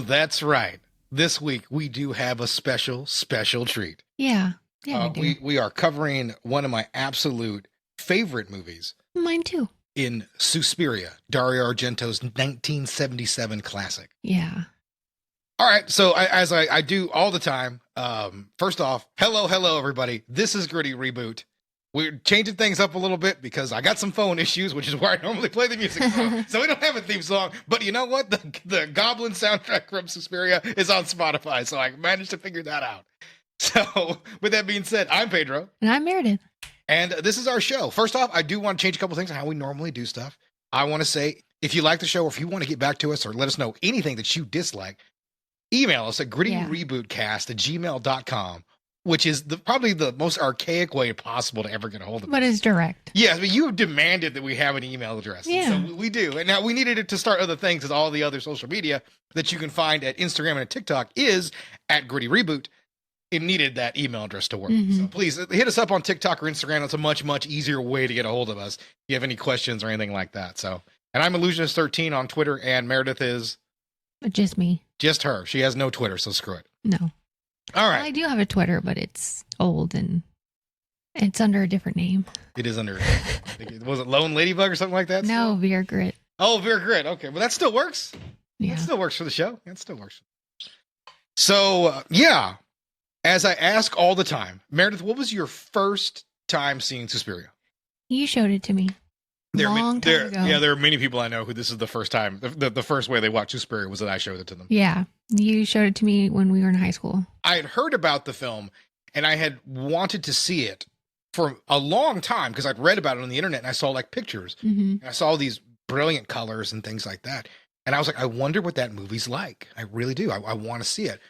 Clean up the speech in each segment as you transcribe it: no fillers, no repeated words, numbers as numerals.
That's right. This week we do have a special treat. Yeah. Yeah, we are covering one of my absolute favorite movies. Mine too. In Suspiria, Dario Argento's 1977 classic. Yeah. All right, so as I do all the time, first off, hello, everybody. This is Gritty Reboot. We're changing things up a little bit because I got some phone issues, which is where I normally play the music from. So we don't have a theme song. But you know what? The Goblin soundtrack from Suspiria is on Spotify, so I managed to figure that out. So with that being said, I'm Pedro. And I'm Meredith. And this is our show. First off, I do want to change a couple things on how we normally do stuff. I want to say, if you like the show or if you want to get back to us or let us know anything that you dislike, email us at grittyrebootcast@gmail.com, which is probably the most archaic way possible to ever get a hold of us. But it's direct. Yes, but you have demanded that we have an email address. Yeah. So we do. And now we needed it to start other things, as all the other social media that you can find at Instagram and at TikTok is at Gritty Reboot. It needed that email address to work. So please hit us up on TikTok or Instagram. It's a much, much easier way to get a hold of us if you have any questions or anything like that. So, and I'm Illusionist13 on Twitter, and Meredith is just me. Just her. She has no Twitter, so screw it. No. All right. Well, I do have a Twitter, but it's old and it's under a different name. It is under, was it Lone Ladybug or something like that? No, Beer Grit. Oh, Beer Grit. Okay. Well, that still works. Yeah. That still works for the show. That still works. So, yeah. As I ask all the time, Meredith, what was your first time seeing Suspiria? You showed it to me. Long time ago. Yeah, there are many people I know who this is the first time. The first way they watched Suspiria was that I showed it to them. Yeah, you showed it to me when we were in high school. I had heard about the film, and I had wanted to see it for a long time because I'd read about it on the internet, and I saw like pictures. And I saw these brilliant colors and things like that. And I was like, I wonder what that movie's like. I really do. I want to see it.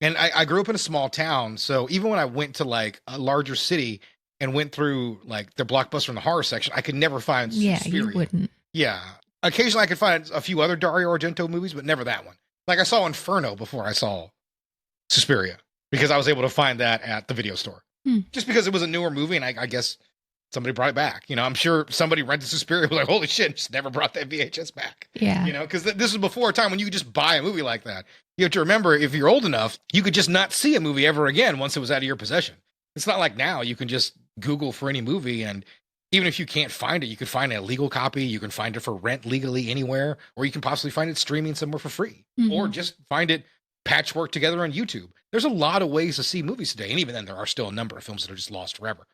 And I grew up in a small town, so even when I went to like a larger city and went through like the Blockbuster and the horror section, I could never find Suspiria. You wouldn't. Yeah. Occasionally I could find a few other Dario Argento movies, but never that one. Like I saw Inferno before I saw Suspiria because I was able to find that at the video store. Just because it was a newer movie, and I guess somebody brought it back. You know, I'm sure somebody rented Suspiria and was like, holy shit, just never brought that VHS back. Yeah. You know, because this was before a time when you could just buy a movie like that. You have to remember, if you're old enough, you could just not see a movie ever again once it was out of your possession. It's not like now you can just Google for any movie, and even if you can't find it, you can find a legal copy. You can find it for rent legally anywhere, or you can possibly find it streaming somewhere for free, or just find it patchwork together on YouTube. There's a lot of ways to see movies today, and even then, there are still a number of films that are just lost forever.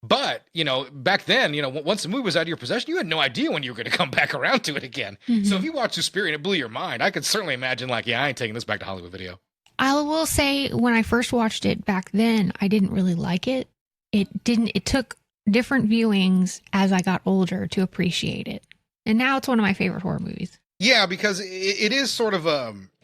But, you know, back then, you know, once the movie was out of your possession, you had no idea when you were going to come back around to it again. So if you watched Suspiria and it blew your mind, I could certainly imagine, like, yeah, I ain't taking this back to Hollywood Video. I will say, when I first watched it back then, I didn't really like it. It took different viewings as I got older to appreciate it. And now it's one of my favorite horror movies. Yeah, because it is sort of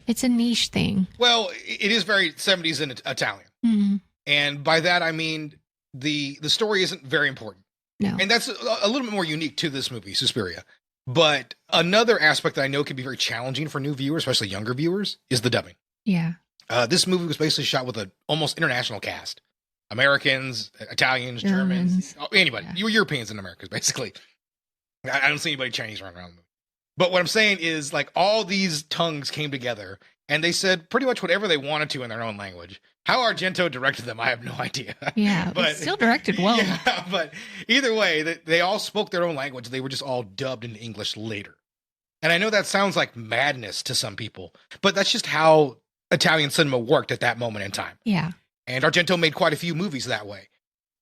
it's a niche thing. Well, it is very 70s and Italian. And by that, I mean, the story isn't very important. No. And that's a little bit more unique to this movie, Suspiria. But another aspect that I know can be very challenging for new viewers, especially younger viewers, is the dubbing. Yeah. This movie was basically shot with an almost international cast. Americans, Italians, Germans, anybody. Yeah. You were Europeans and Americans, basically. I don't see anybody Chinese running around the movie. But what I'm saying is, like, all these tongues came together, and they said pretty much whatever they wanted to in their own language. How Argento directed them, I have no idea. Yeah, but still directed well. Yeah, but either way, they all spoke their own language. They were just all dubbed into English later. And I know that sounds like madness to some people, but that's just how Italian cinema worked at that moment in time. Yeah. And Argento made quite a few movies that way.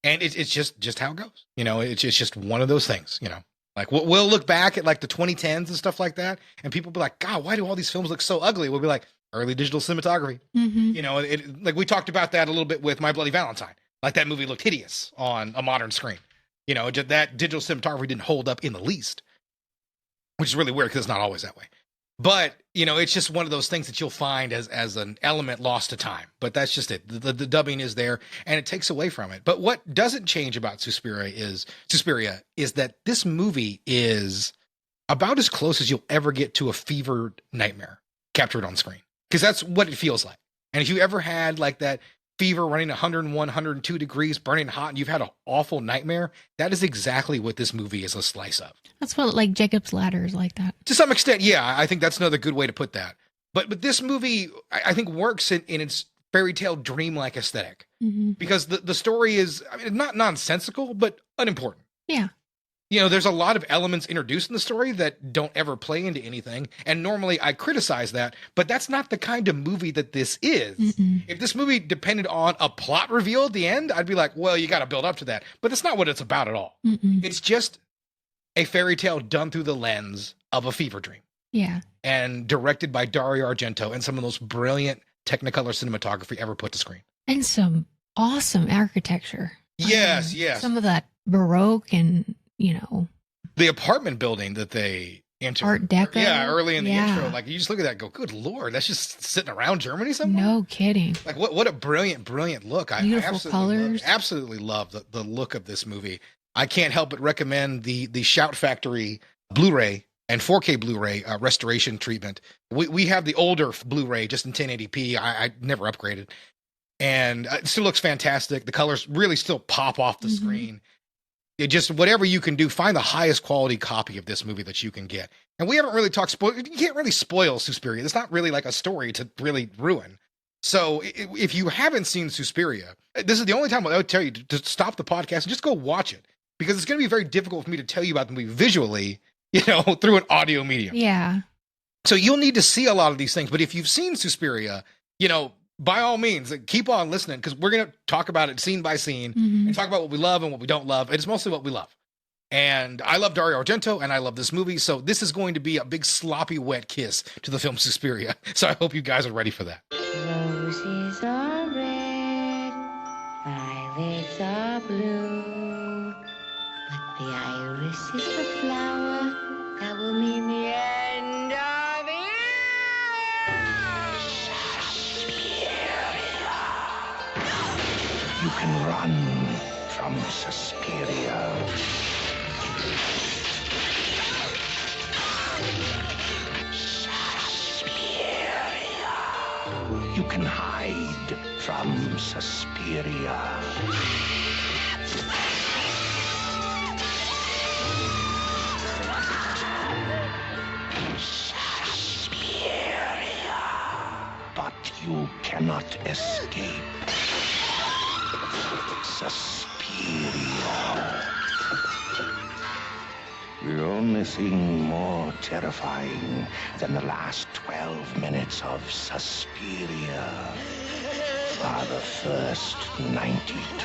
And it's just how it goes. You know, it's just one of those things, you know. Like, we'll look back at, like, the 2010s and stuff like that, and people will be like, God, why do all these films look so ugly? We'll be like, early digital cinematography. You know, like, we talked about that a little bit with My Bloody Valentine. Like, that movie looked hideous on a modern screen. You know, that digital cinematography didn't hold up in the least, which is really weird because it's not always that way. But, you know, it's just one of those things that you'll find as an element lost to time. But that's just it. The dubbing is there, and it takes away from it. But what doesn't change about Suspiria is that this movie is about as close as you'll ever get to a fevered nightmare captured on screen. Because that's what it feels like. And if you ever had, like, that fever running 101, 102 degrees, burning hot, and you've had an awful nightmare, that is exactly what this movie is a slice of. That's what, like, Jacob's Ladder is like that. To some extent, yeah. I think that's another good way to put that. But this movie, I think, works in its fairy tale dreamlike aesthetic because the story is, I mean, not nonsensical, but unimportant. Yeah. There's a lot of elements introduced in the story that don't ever play into anything. And normally I criticize that, but that's not the kind of movie that this is. If this movie depended on a plot reveal at the end, I'd be like, well, you got to build up to that. But that's not what it's about at all. It's just a fairy tale done through the lens of a fever dream. Yeah. And directed by Dario Argento and some of the most brilliant Technicolor cinematography ever put to screen. And some awesome architecture. Yes, yes. Some of that Baroque and, the apartment building that they enter. Art Deco. Yeah, early in the intro. Like, you just look at that and go, good Lord, that's just sitting around Germany somewhere? No kidding. Like, what a brilliant look. Beautiful colors. Absolutely love the look of this movie. I can't help but recommend the Shout Factory Blu-ray and 4K Blu-ray restoration treatment. We have the older Blu-ray just in 1080p. I never upgraded. And it still looks fantastic. The colors really still pop off the screen. It just, whatever you can do, find the highest quality copy of this movie that you can get. And we haven't really talked, you can't really spoil Suspiria. It's not really like a story to really ruin. So if you haven't seen Suspiria, this is the only time I would tell you to stop the podcast and just go watch it. Because it's going to be very difficult for me to tell you about the movie visually, through an audio medium. Yeah. So you'll need to see a lot of these things. But if you've seen Suspiria, by all means, keep on listening, because we're going to talk about it scene by scene and talk about what we love and what we don't love. It's mostly what we love. And I love Dario Argento and I love this movie. So this is going to be a big sloppy wet kiss to the film Suspiria. So I hope you guys are ready for that. Roses are red, violets are blue, but the iris is the flower that will mean the end of it. You can run from Suspiria. Suspiria. You can hide from Suspiria. Suspiria. But you cannot escape. Suspiria. The only thing more terrifying than the last 12 minutes of Suspiria are the first 92.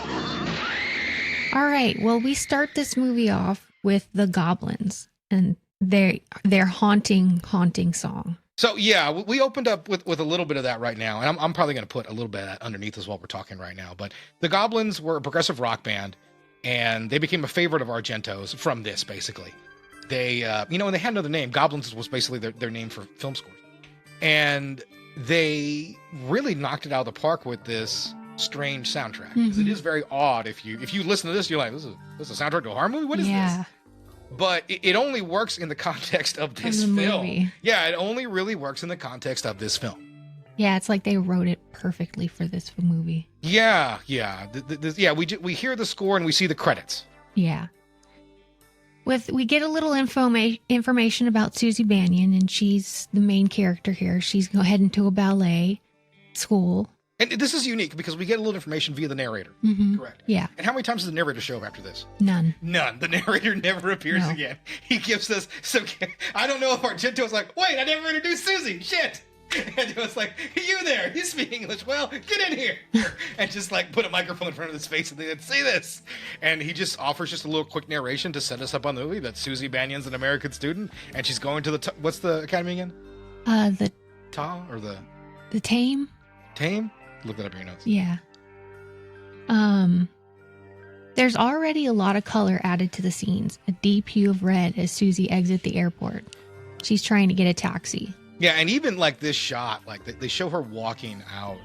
All right. Well, we start this movie off with the goblins and their haunting song. So yeah, we opened up with a little bit of that right now, and I'm probably going to put a little bit of that underneath as what we're talking right now. But the Goblins were a progressive rock band, and they became a favorite of Argento's from this, basically. They, and they had another name. Goblins was basically their name for film scores, and they really knocked it out of the park with this strange soundtrack. 'Cause it is very odd. If you listen to this, you're like, this is a soundtrack to a horror movie. What is this? But it only works in the context of this film. Movie. Yeah, it only really works in the context of this film. Yeah, it's like they wrote it perfectly for this movie. Yeah. We hear the score and we see the credits. Yeah. We get a little information about Susie Bannion, and she's the main character here. She's heading to a ballet school. And this is unique because we get a little information via the narrator. Correct. Yeah. And how many times does the narrator show up after this? None. The narrator never appears again. He gives us some. I don't know if Argento was like, wait, I never introduced Susie. Shit. And it was like, you there, you speak English. Well, get in here. And just like put a microphone in front of his face and then say this. And he just offers just a little quick narration to set us up on the movie that Susie Bannion's an American student and she's going to what's the academy again? The Tame. Tame? Look that up in your notes. Yeah. There's already a lot of color added to the scenes. A deep hue of red as Susie exits the airport. She's trying to get a taxi. Yeah, and even like this shot, like they show her walking out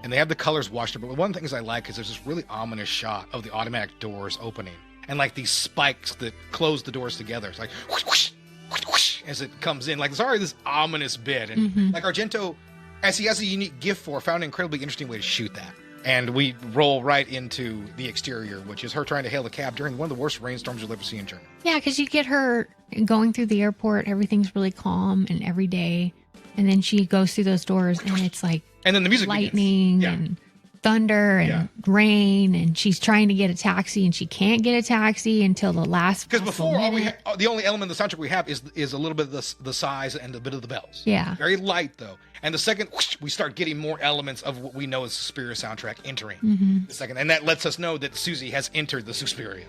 and they have the colors washed up. But one of the things I like is there's this really ominous shot of the automatic doors opening and like these spikes that close the doors together. It's like whoosh, whoosh, whoosh, whoosh, as it comes in. Like there's already this ominous bit. And like Argento, as he has a unique gift for, found an incredibly interesting way to shoot that. And we roll right into the exterior, which is her trying to hail a cab during one of the worst rainstorms you'll ever see in Germany. Yeah, because you get her going through the airport. Everything's really calm and every day. And then she goes through those doors and it's like And then the music lightning begins. and thunder and Yeah. rain, and she's trying to get a taxi and she can't get a taxi until the last Because possible before, minute. the only element of the soundtrack we have is a little bit of the size and a bit of the bells. Yeah. Very light, though. And the second, whoosh, we start getting more elements of what we know as Suspiria soundtrack entering. Mm-hmm. The second. And that lets us know that Susie has entered the Suspiria.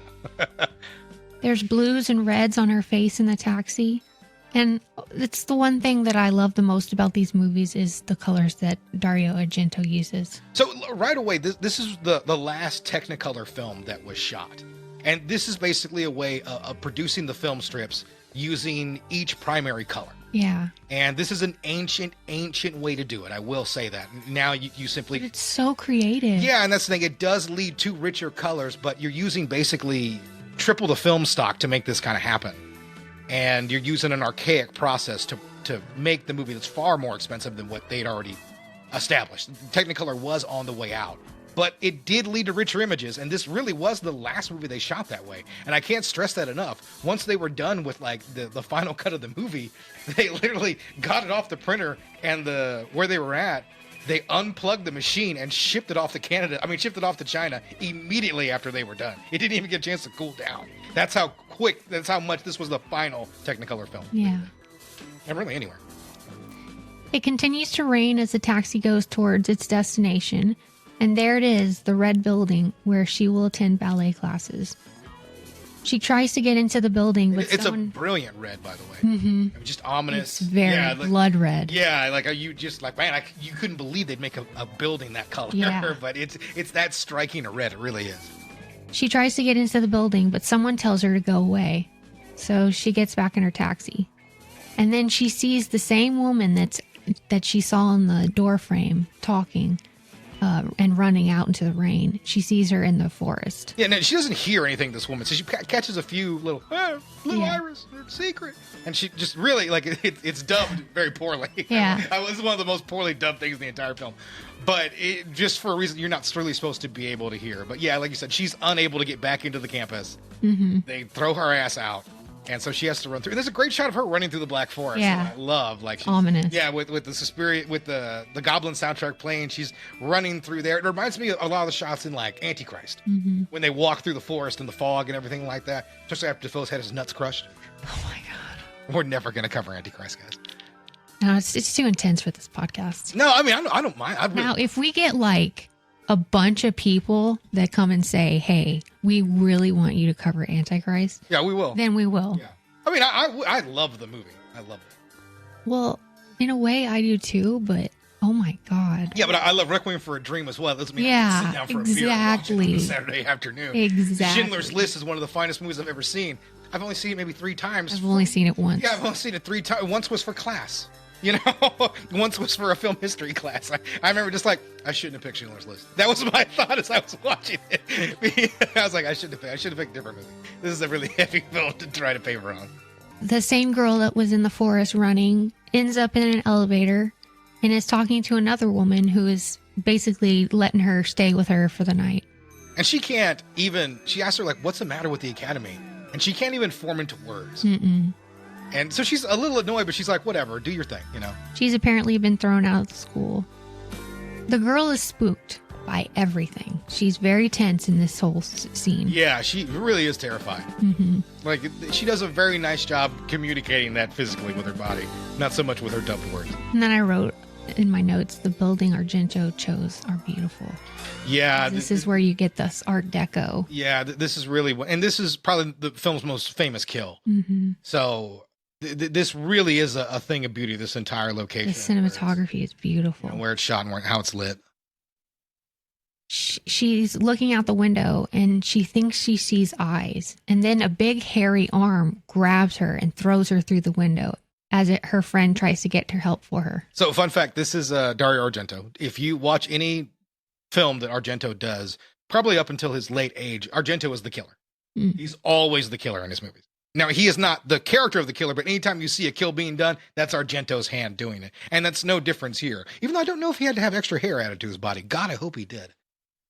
There's blues and reds on her face in the taxi. And it's the one thing that I love the most about these movies is the colors that Dario Argento uses. So right away, this is the last Technicolor film that was shot. And this is basically a way of producing the film strips using each primary color. Yeah. And this is an ancient way to do it. I will say that. Now you simply... But it's so creative. Yeah, and that's the thing. It does lead to richer colors, but you're using basically triple the film stock to make this kind of happen. And you're using an archaic process to make the movie that's far more expensive than what they'd already established. Technicolor was on the way out, but it did lead to richer images, and this really was the last movie they shot that way. And I can't stress that enough. Once they were done with like the final cut of the movie, they literally got it off the printer and where they were at, they unplugged the machine and shipped it off to China immediately after they were done. It didn't even get a chance to cool down. That's how much this was the final Technicolor film. Yeah. And really anywhere. It continues to rain as the taxi goes towards its destination, and there it is, the red building where she will attend ballet classes. She tries to get into the building, but It's a brilliant red, by the way. Mm-hmm. Just ominous. It's very blood red. Yeah, like you just like, man, you couldn't believe they'd make a building that color. Yeah. But it's that striking a red. It really is. She tries to get into the building, but someone tells her to go away. So she gets back in her taxi. And then she sees the same woman that she saw in the door frame talking and running out into the rain. She sees her in the forest. Yeah, no, she doesn't hear anything, this woman. So she catches a few little Yeah. iris, secret. And she just really, like, it's dubbed very poorly. Yeah. It was one of the most poorly dubbed things in the entire film. But just for a reason you're not really supposed to be able to hear. But yeah, like you said, she's unable to get back into the campus. Mm-hmm. They throw her ass out. And so she has to run through. And there's a great shot of her running through the Black Forest. Yeah. That I love. Like she's, Ominous. Yeah, with the Suspiria, with the Goblin soundtrack playing, she's running through there. It reminds me of a lot of the shots in like Antichrist, when they walk through the forest and the fog and everything like that. Especially after Defoe's had his nuts crushed. Oh my God. We're never going to cover Antichrist, guys. No, it's too intense for this podcast. No, I mean I don't mind. Now, if we get like a bunch of people that come and say, hey, we really want you to cover Antichrist, yeah, we will. then we will. Yeah. I mean, I love the movie. I love it. Well, in a way, I do too, but oh my God. Yeah, but I love Requiem for a Dream as well. That doesn't mean I Yeah, can sit down for a beer and watch it on exactly. a Saturday afternoon. Exactly. Schindler's List is one of the finest movies I've ever seen. I've only seen it maybe 3 times. I've only seen it once. Yeah, I've only seen it 3 times. Once was for class. You know, once was for a film history class. I remember just like, I shouldn't have picked Schindler's List. That was my thought as I was watching it. I was like, I should have picked a different movie. This is a really heavy film to try to paper on. The same girl that was in the forest running ends up in an elevator and is talking to another woman who is basically letting her stay with her for the night. And she asks her, like, what's the matter with the academy? And she can't even form into words. Mm-mm. And so she's a little annoyed, but she's like, whatever, do your thing, you know? She's apparently been thrown out of the school. The girl is spooked by everything. She's very tense in this whole scene. Yeah, she really is terrified. Mm-hmm. Like, she does a very nice job communicating that physically with her body, not so much with her dubbed words. And then I wrote in my notes, the building Argento chose are beautiful. Yeah. This is where you get this Art Deco. Yeah, this is really, and this is probably the film's most famous kill. Mm-hmm. So this really is a thing of beauty, this entire location. The cinematography is beautiful. Where it's shot and how it's lit. She's looking out the window and she thinks she sees eyes. And then a big hairy arm grabs her and throws her through the window as her friend tries to get her help for her. So fun fact, this is Dario Argento. If you watch any film that Argento does, probably up until his late age, Argento is the killer. Mm. He's always the killer in his movies. Now, he is not the character of the killer, but anytime you see a kill being done, that's Argento's hand doing it. And that's no difference here. Even though I don't know if he had to have extra hair added to his body. God, I hope he did.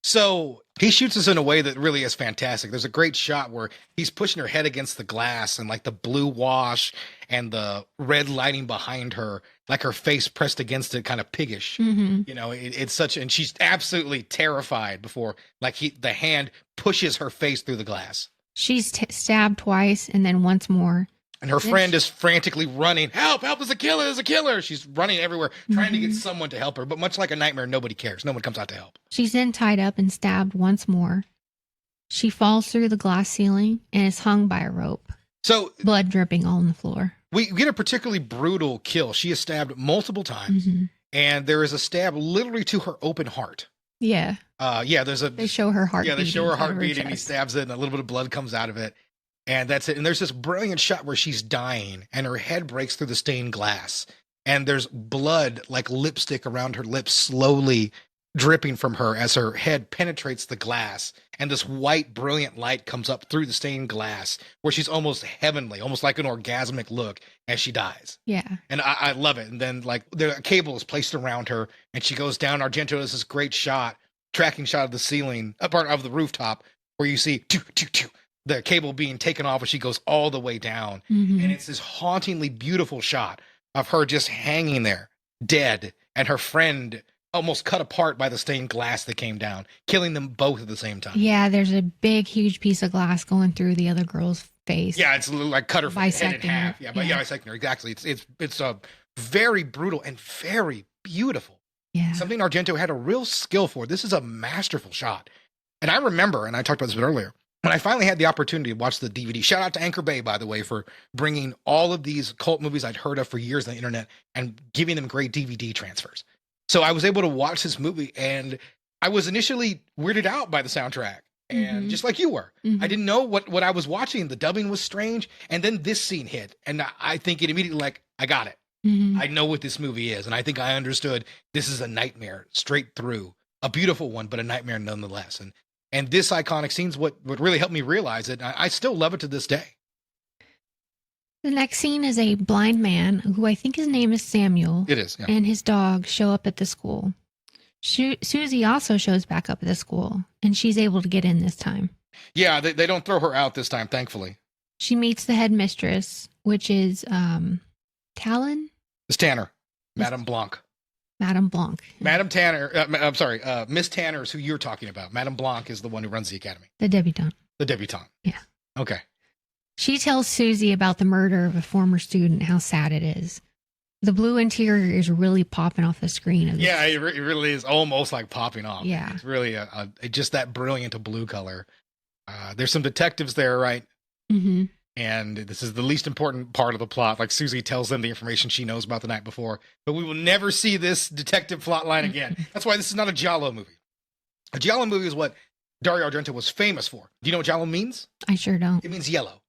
So he shoots us in a way that really is fantastic. There's a great shot where he's pushing her head against the glass and like the blue wash and the red lighting behind her, like her face pressed against it, kind of piggish. Mm-hmm. You know, it's such, and she's absolutely terrified before like the hand pushes her face through the glass. She's stabbed twice and then once more. And her friend is frantically running. Help, help, there's a killer, there's a killer. She's running everywhere, trying to get someone to help her. But much like a nightmare, nobody cares. No one comes out to help. She's then tied up and stabbed once more. She falls through the glass ceiling and is hung by a rope. So blood dripping all on the floor. We get a particularly brutal kill. She is stabbed multiple times. Mm-hmm. And there is a stab literally to her open heart. Yeah. They show her heart. Yeah, they show her heart beating. He stabs it and a little bit of blood comes out of it. And that's it. And there's this brilliant shot where she's dying and her head breaks through the stained glass. And there's blood like lipstick around her lips slowly dripping from her as her head penetrates the glass. And this white, brilliant light comes up through the stained glass where she's almost heavenly, almost like an orgasmic look as she dies. Yeah. And I love it. And then like the cable is placed around her and she goes down. Argento does this great shot, tracking shot of the ceiling, part of the rooftop where you see the cable being taken off as she goes all the way down. Mm-hmm. And it's this hauntingly beautiful shot of her just hanging there, dead, and her friend almost cut apart by the stained glass that came down, killing them both at the same time. Yeah, there's a big, huge piece of glass going through the other girl's face. Yeah, it's like cut her head in half. Her. Yeah, bisecting her, exactly. It's a very brutal and very beautiful. Yeah. Something Argento had a real skill for. This is a masterful shot. And I remember, and I talked about this a bit earlier, when I finally had the opportunity to watch the DVD, shout out to Anchor Bay, by the way, for bringing all of these cult movies I'd heard of for years on the internet and giving them great DVD transfers. So I was able to watch this movie, and I was initially weirded out by the soundtrack, and just like you were. I didn't know what I was watching. The dubbing was strange, and then this scene hit, and I think it immediately like, I got it. I know what this movie is, and I think I understood this is a nightmare straight through. A beautiful one, but a nightmare nonetheless. And this iconic scene's what really helped me realize it. I still love it to this day. The next scene is a blind man who I think his name is Samuel. It is, yeah. And his dog show up at the school. Susie also shows back up at the school, and she's able to get in this time. Yeah, they don't throw her out this time, thankfully. She meets the headmistress, which is Talon? It's Tanner, Madame Blanc. Madame Blanc. Madame Tanner, I'm sorry, Miss Tanner is who you're talking about. Madame Blanc is the one who runs the academy. The debutante. The debutante. Yeah. Okay. She tells Susie about the murder of a former student, how sad it is. The blue interior is really popping off the screen. Yeah, it really is almost like popping off. Yeah. It's really just that brilliant a blue color. There's some detectives there, right? Mm-hmm. And this is the least important part of the plot. Like Susie tells them the information she knows about the night before, but we will never see this detective plot line again. That's why this is not a Giallo movie. A Giallo movie is what Dario Argento was famous for. Do you know what Giallo means? I sure don't. It means yellow.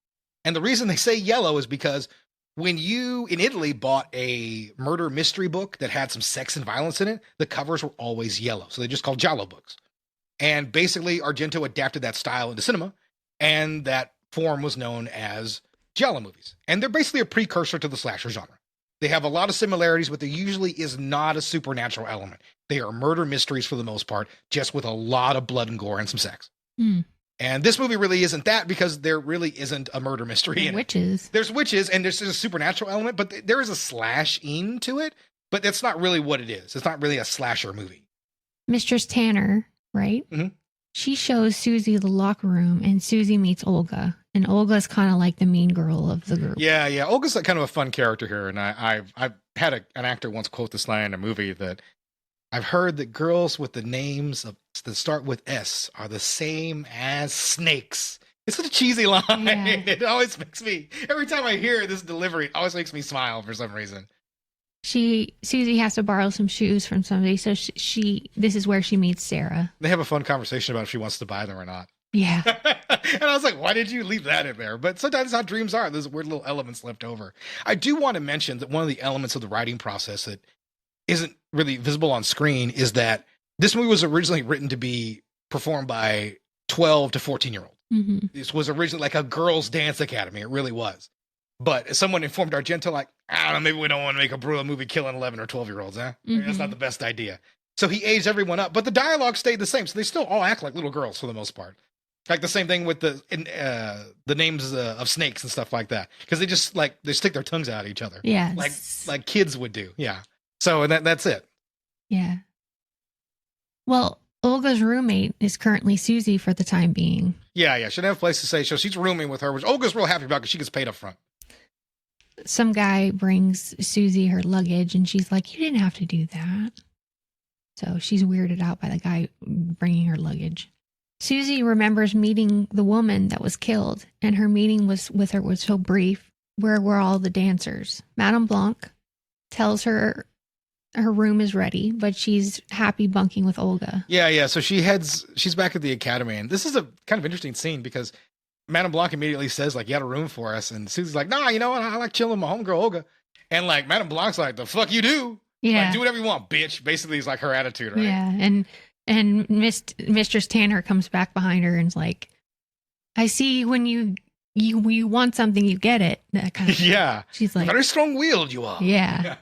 And the reason they say yellow is because when you in Italy bought a murder mystery book that had some sex and violence in it, the covers were always yellow. So they just called Giallo books. And basically Argento adapted that style into cinema, and that form was known as Giallo movies. And they're basically a precursor to the slasher genre. They have a lot of similarities, but there usually is not a supernatural element. They are murder mysteries for the most part, just with a lot of blood and gore and some sex. And this movie really isn't that, because there really isn't a murder mystery in witches. it. There's witches, and there's a supernatural element, but there is a slash-in to it, but that's not really what it is. It's not really a slasher movie. Mistress Tanner, right? Mm-hmm. She shows Susie the locker room, and Susie meets Olga. And Olga's kind of like the mean girl of the group. Yeah. Olga's kind of a fun character here. And I've had an actor once quote this line in a movie that I've heard that girls with the names that start with S are the same as snakes. It's such a cheesy line. Yeah. It always makes me, every time I hear this delivery, it always makes me smile for some reason. Susie has to borrow some shoes from somebody, so this is where she meets Sarah. They have a fun conversation about if she wants to buy them or not. Yeah. And I was like, why did you leave that in there? But sometimes how dreams are. There's weird little elements left over. I do want to mention that one of the elements of the writing process that isn't really visible on screen is that this movie was originally written to be performed by 12 to 14-year-olds. Mm-hmm. This was originally like a girls' dance academy. It really was. But someone informed Argento, like, I don't know, maybe we don't want to make a brutal movie killing 11 or 12-year-olds, huh? Mm-hmm. That's not the best idea. So he aged everyone up, but the dialogue stayed the same. So they still all act like little girls for the most part. Like the same thing with the names of snakes and stuff like that, because they just like they stick their tongues out at each other, Yeah. like kids would do. Yeah. So and that's it. Yeah. Well, Olga's roommate is currently Susie for the time being. Yeah. She didn't have a place to stay, so she's rooming with her, which Olga's real happy about because she gets paid up front. Some guy brings Susie her luggage, and she's like, "You didn't have to do that." So she's weirded out by the guy bringing her luggage. Susie remembers meeting the woman that was killed, and her meeting with her was so brief. Where were all the dancers? Madame Blanc tells her her room is ready, but she's happy bunking with Olga. Yeah. So she's back at the academy, and this is a kind of interesting scene because Madame Blanc immediately says, like, you had a room for us, and Susie's like, nah, you know what? I like chilling with my homegirl Olga. And like Madame Blanc's like, the fuck you do? Yeah. Like, do whatever you want, bitch. Basically, it's like her attitude, right? Yeah, and Mistress Tanner comes back behind her and's like, I see when you want something, you get it. That kind of Yeah. She's like, very strong-willed you are. Yeah.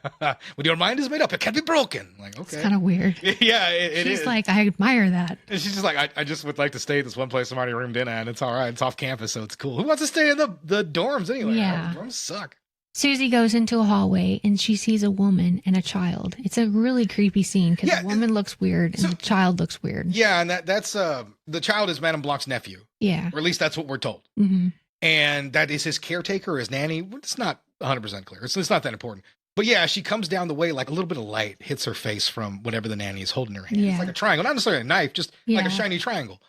When your mind is made up, it can't be broken. Like, okay. It's kind of weird. Yeah, it is. She's like, I admire that. And she's just like, I just would like to stay at this one place I'm already roomed in at, and it's all right. It's off campus, so it's cool. Who wants to stay in the dorms anyway? Yeah. Dorms suck. Susie goes into a hallway and she sees a woman and a child. It's a really creepy scene because the woman looks weird and the child looks weird. Yeah, and that's the child is Madame Blanc's nephew. Yeah. Or at least that's what we're told. Mm-hmm. And that is his caretaker, his nanny. It's not 100% clear. It's not that important. But yeah, she comes down the way, like a little bit of light hits her face from whatever the nanny is holding in her hand. Yeah. It's like a triangle, not necessarily a knife, just like a shiny triangle.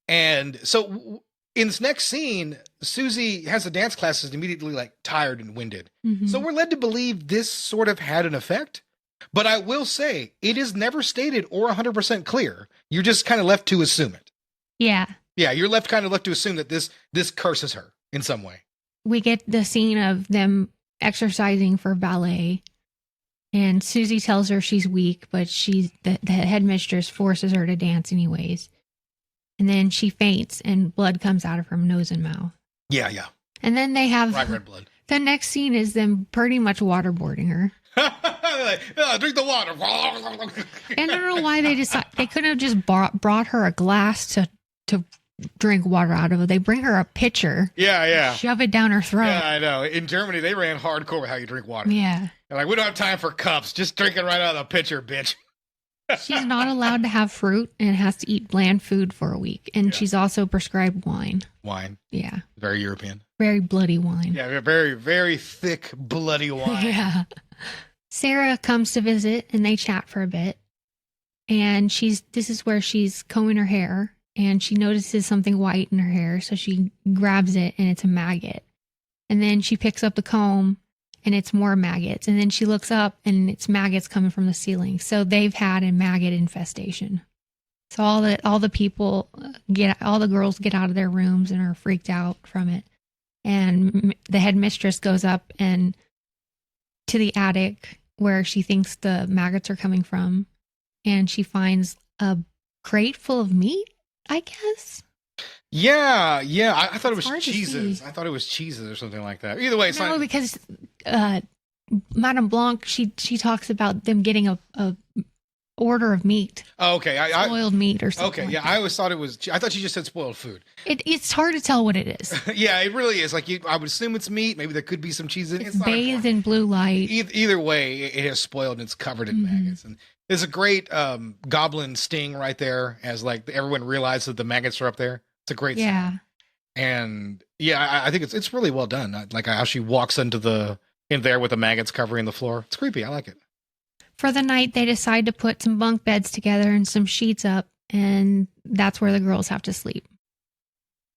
And so in this next scene, Susie has the dance classes immediately like tired and winded. Mm-hmm. So we're led to believe this sort of had an effect. But I will say it is never stated or 100% clear. You're just kind of left to assume it. Yeah. Yeah, you're left to assume that this curses her in some way. We get the scene of them exercising for ballet, and Susie tells her she's weak, but the headmistress forces her to dance anyways. And then she faints, and blood comes out of her nose and mouth. Yeah. And then they have Bright red blood. The next scene is them pretty much waterboarding her. Like, drink the water. And I don't know why they couldn't have just brought her a glass to drink water out of it. They bring her a pitcher. Yeah. Shove it down her throat. Yeah, I know. In Germany, they ran hardcore with how you drink water. Yeah. They're like, we don't have time for cups. Just drink it right out of the pitcher, bitch. She's not allowed to have fruit and has to eat bland food for a week. And she's also prescribed wine. Wine. Yeah. Very European. Very bloody wine. Yeah, very, very thick, bloody wine. Yeah. Sarah comes to visit and they chat for a bit. And this is where she's combing her hair. And she notices something white in her hair, so she grabs it, and it's a maggot. And then she picks up the comb, and it's more maggots. And then she looks up, and it's maggots coming from the ceiling. So they've had a maggot infestation. So all the girls get out of their rooms and are freaked out from it. And the headmistress goes up and to the attic where she thinks the maggots are coming from, and she finds a crate full of meat. I guess. Yeah. I thought it was hard to cheeses. see. I thought it was cheeses or something like that. Either way, it's No, not because Madame Blanc, she talks about them getting a order of meat. Oh, okay. Spoiled meat or something. Okay, like yeah. that. I always thought it was. I thought she just said spoiled food. It's hard to tell what it is. Yeah, it really is. Like I would assume it's meat. Maybe there could be some cheese in it. It's bathed in blue light. Either way, it has spoiled and it's covered in maggots. And there's a great goblin sting right there as like everyone realizes that the maggots are up there. It's a great Yeah. scene. And yeah, I think it's really well done. Like how she walks in there with the maggots covering the floor. It's creepy. I like it. For the night, they decide to put some bunk beds together and some sheets up, and that's where the girls have to sleep.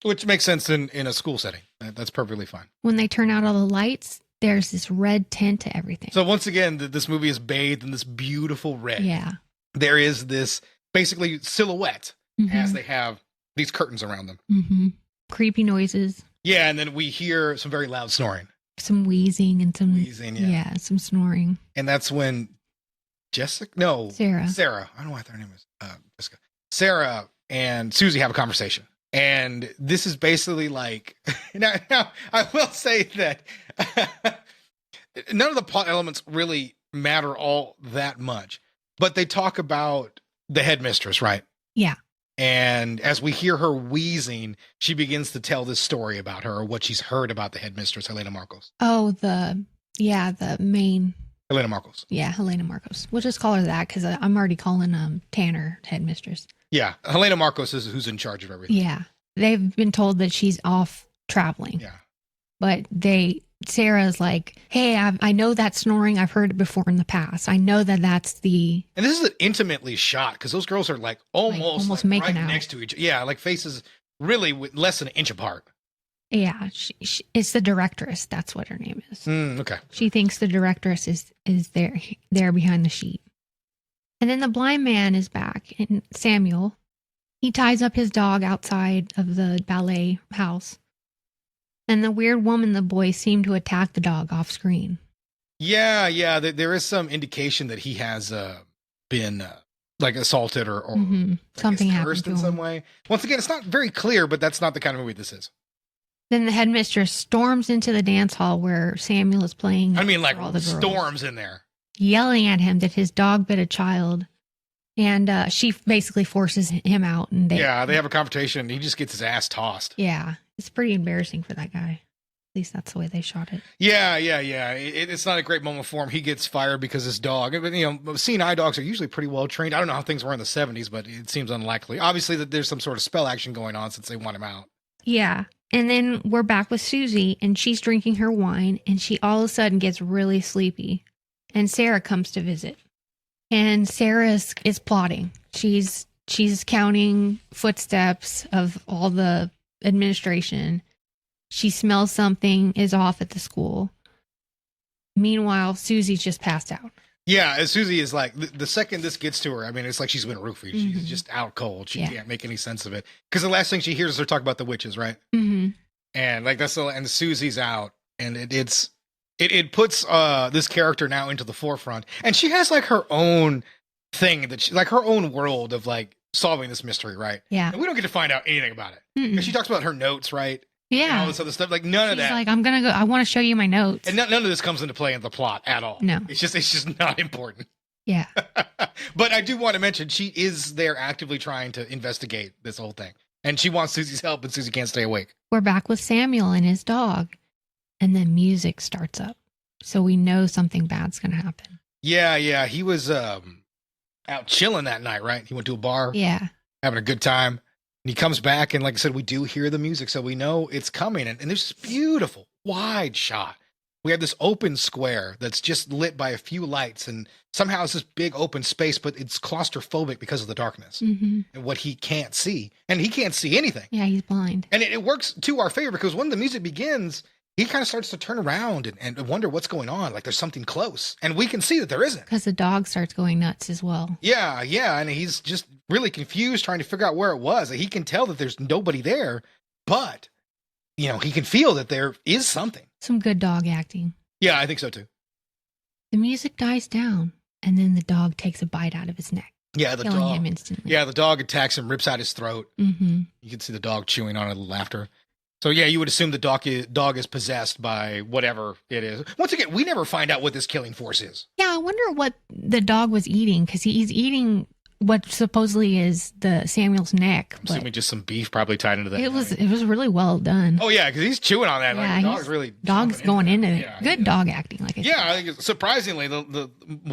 Which makes sense in a school setting. That's perfectly fine. When they turn out all the lights, there's this red tint to everything. So once again, this movie is bathed in this beautiful red. Yeah. There is this basically silhouette as they have these curtains around them. Mm-hmm. Creepy noises. Yeah, and then we hear some very loud snoring. Some wheezing and some yeah. some snoring. And that's when Sarah. I don't know what her name is. Jessica. Sarah and Susie have a conversation. And this is basically like now I will say that none of the plot elements really matter all that much. But they talk about the headmistress, right? Yeah. And as we hear her wheezing, she begins to tell this story about her, or what she's heard about the headmistress, Helena Marcos. Oh, the main. Helena Marcos. Yeah, Helena Marcos. We'll just call her that because I'm already calling Tanner headmistress. Yeah, Helena Marcos is who's in charge of everything. Yeah, they've been told that she's off traveling. Yeah. But Sarah's like, hey, I know that snoring. I've heard it before in the past. I know that's the. And this is intimately shot because those girls are like almost like making right out next to each other. Yeah, like faces really less than an inch apart. Yeah, it's the directress. That's what her name is. Okay. She thinks the directress is there behind the sheet. And then the blind man is back, and Samuel, he ties up his dog outside of the ballet house. And the weird woman, the boys seem to attack the dog off screen. Yeah. There is some indication that he has been like assaulted or something happened cursed to in him. some way. Once again, it's not very clear, but that's not the kind of movie this is. Then the headmistress storms into the dance hall where Samuel is playing. I mean, like for all the girls, storms in there, yelling at him that his dog bit a child. And she basically forces him out. And they have a confrontation and he just gets his ass tossed. Yeah. It's pretty embarrassing for that guy. At least that's the way they shot it. Yeah. It's not a great moment for him. He gets fired because his dog, CNI dogs are usually pretty well trained. I don't know how things were in the 70s, but it seems unlikely. Obviously that there's some sort of spell action going on since they want him out. Yeah. And then we're back with Susie, and she's drinking her wine, and she all of a sudden gets really sleepy. And Sarah comes to visit. And Sarah is plotting. She's counting footsteps of all the administration. She smells something is off at the school. Meanwhile, Susie's just passed out. Yeah, Susie is like, the second this gets to her, I mean, it's like she's been roofied. She's just out cold. She can't make any sense of it. Because the last thing she hears is her talk about the witches, right? Mm-hmm. And like and Susie's out. And it puts this character now into the forefront. And she has like her own thing, like her own world of like solving this mystery, right? Yeah. And we don't get to find out anything about it. Because she talks about her notes, right? Yeah. And all this other stuff. Like none of that. She's like, I'm going to go. I want to show you my notes. And none of this comes into play in the plot at all. No. It's just not important. Yeah. But I do want to mention she is there actively trying to investigate this whole thing. And she wants Susie's help, and Susie can't stay awake. We're back with Samuel and his dog. And then music starts up. So we know something bad's going to happen. Yeah. He was out chilling that night, right? He went to a bar. Yeah. Having a good time. And he comes back, and like I said, we do hear the music, so we know it's coming. And there's this beautiful, wide shot. We have this open square that's just lit by a few lights, and somehow it's this big open space, but it's claustrophobic because of the darkness and what he can't see. And he can't see anything. Yeah, he's blind. And it works to our favor because when the music begins, he kind of starts to turn around and wonder what's going on. Like there's something close. And we can see that there isn't. Because the dog starts going nuts as well. Yeah. And he's just really confused trying to figure out where it was. He can tell that there's nobody there, but, he can feel that there is something. Some good dog acting. Yeah, I think so too. The music dies down, and then the dog takes a bite out of his neck. Yeah, killing him instantly. Yeah, the dog attacks him, rips out his throat. Mm-hmm. You can see the dog chewing on it, laughter. So yeah, you would assume the dog is possessed by whatever it is. Once again, we never find out what this killing force is. Yeah, I wonder what the dog was eating, because he's eating what supposedly is the Samuel's neck. I'm assuming just some beef probably tied into that. It was really well done. Oh yeah, because he's chewing on that. Yeah, like, the dog's really going into it. Yeah, good dog acting, like I said. Yeah, I think surprisingly,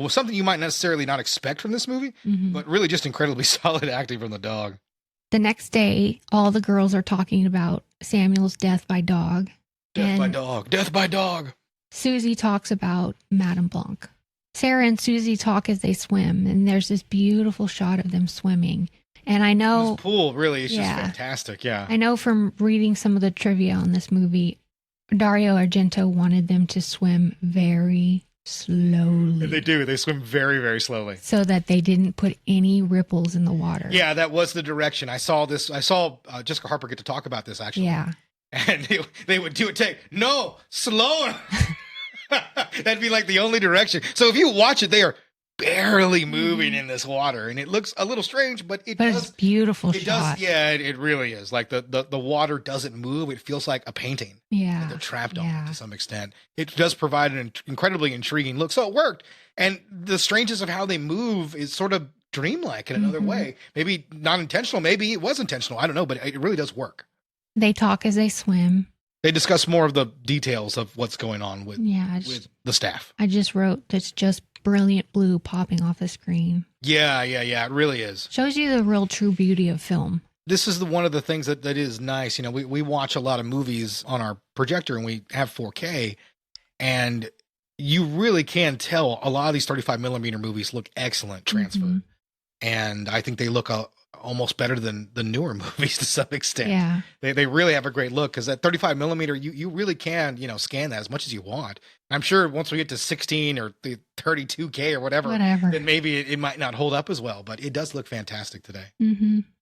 something you might necessarily not expect from this movie, but really just incredibly solid acting from the dog. The next day, all the girls are talking about Samuel's death by dog. Death by dog. Susie talks about Madame Blanc. Sarah and Susie talk as they swim, and there's this beautiful shot of them swimming. And I know... This pool really is just fantastic, yeah. I know from reading some of the trivia on this movie, Dario Argento wanted them to swim very slowly. They do. They swim very, very slowly. So that they didn't put any ripples in the water. Yeah, that was the direction. I saw Jessica Harper get to talk about this, actually. Yeah. And they would do a take. No, slower. That'd be like the only direction. So if you watch it, they are barely moving in this water, and it looks a little strange, but But it's beautiful it shot. does, yeah, it really is. Like the water doesn't move; it feels like a painting. Yeah. That they're trapped on Yeah. to some extent. It does provide an incredibly intriguing look, so it worked. And the strangeness of how they move is sort of dreamlike in another way. Maybe not intentional, maybe it was intentional. I don't know, but it really does work. They talk as they swim. They discuss more of the details of what's going on with Yeah. with the staff. I just wrote, it's just brilliant blue popping off the screen. Yeah, it really is. Shows you the real true beauty of film. This is one of the things that is nice. You know, we watch a lot of movies on our projector and we have 4K, and you really can tell a lot of these 35 millimeter movies look excellent transferred. And I think they look almost better than the newer movies to some extent. Yeah. They really have a great look, because that 35 millimeter, you really can, scan that as much as you want. I'm sure once we get to 16 or the 32K or whatever, then maybe it might not hold up as well, but it does look fantastic today.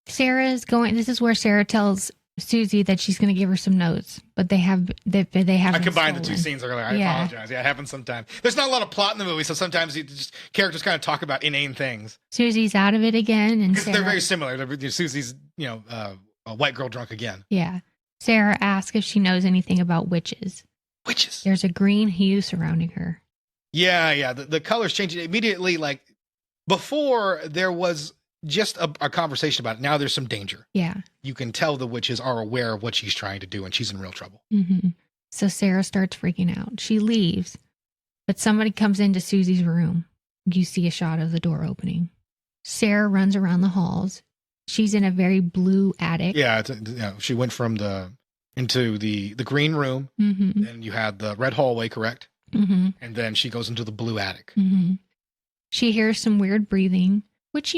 Sarah's going, this is where Sarah tells Susie that she's going to give her some notes, but they have I combined the two scenes earlier. I apologize. Yeah, it happens sometimes. There's not a lot of plot in the movie, so sometimes characters kind of talk about inane things. Susie's out of it again, and Sarah, they're very similar. Susie's, a white girl drunk again. Yeah. Sarah asks if she knows anything about witches. Witches. There's a green hue surrounding her. Yeah. The colors change immediately. Like before, there was just a conversation about it. Now there's some danger. Yeah. You can tell the witches are aware of what she's trying to do, and she's in real trouble. So Sarah starts freaking out. She leaves, but somebody comes into Susie's room. You see a shot of the door opening. Sarah runs around the halls. She's in a very blue attic. Yeah, she went from into the green room, then you had the red hallway, correct? And then she goes into the blue attic. She hears some weird breathing, which,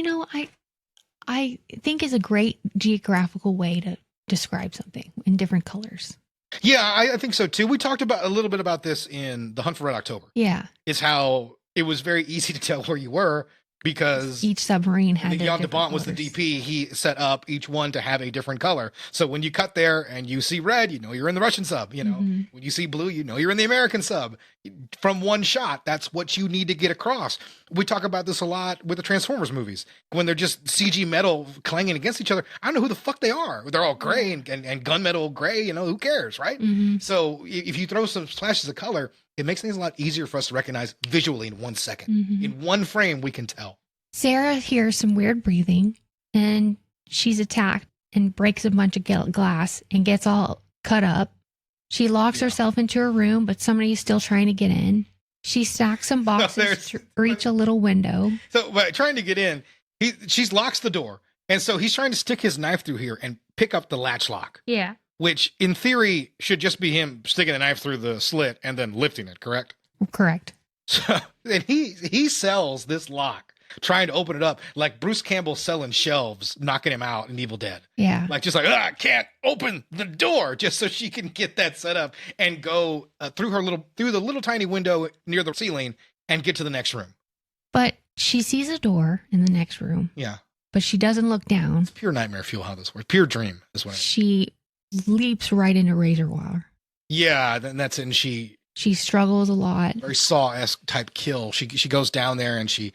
I think is a great geographical way to describe something in different colors. Yeah, I think so too. We talked about a little bit about this in The Hunt for Red October. Yeah. It's how it was very easy to tell where you were, because each submarine had Jan de Bont was the DP. He set up each one to have a different color. So when you cut there and you see red, you're in the Russian sub. When you see blue, you're in the American sub. From one shot, that's what you need to get across. We talk about this a lot with the Transformers movies, when they're just CG metal clanging against each other. I don't know who the fuck they are. They're all gray and gunmetal gray. Who cares, right? So if you throw some splashes of color, it makes things a lot easier for us to recognize visually in 1 second. In one frame, we can tell. Sarah hears some weird breathing, and she's attacked and breaks a bunch of glass and gets all cut up. She locks herself into her room, but somebody is still trying to get in. She stacks some boxes to reach a little window. So trying to get in, she locks the door. And so he's trying to stick his knife through here and pick up the latch lock. Yeah. Which, in theory, should just be him sticking the knife through the slit and then lifting it, correct? Correct. So, and he sells this lock, trying to open it up, like Bruce Campbell selling shelves, knocking him out in Evil Dead. Yeah. Like, I can't open the door, just so she can get that set up and go through the little tiny window near the ceiling and get to the next room. But she sees a door in the next room. Yeah. But she doesn't look down. It's pure nightmare fuel how this works. Pure dream is what she leaps right into razor wire. Yeah, then that's it. And she struggles a lot. Very Saw-esque type kill. She goes down there and she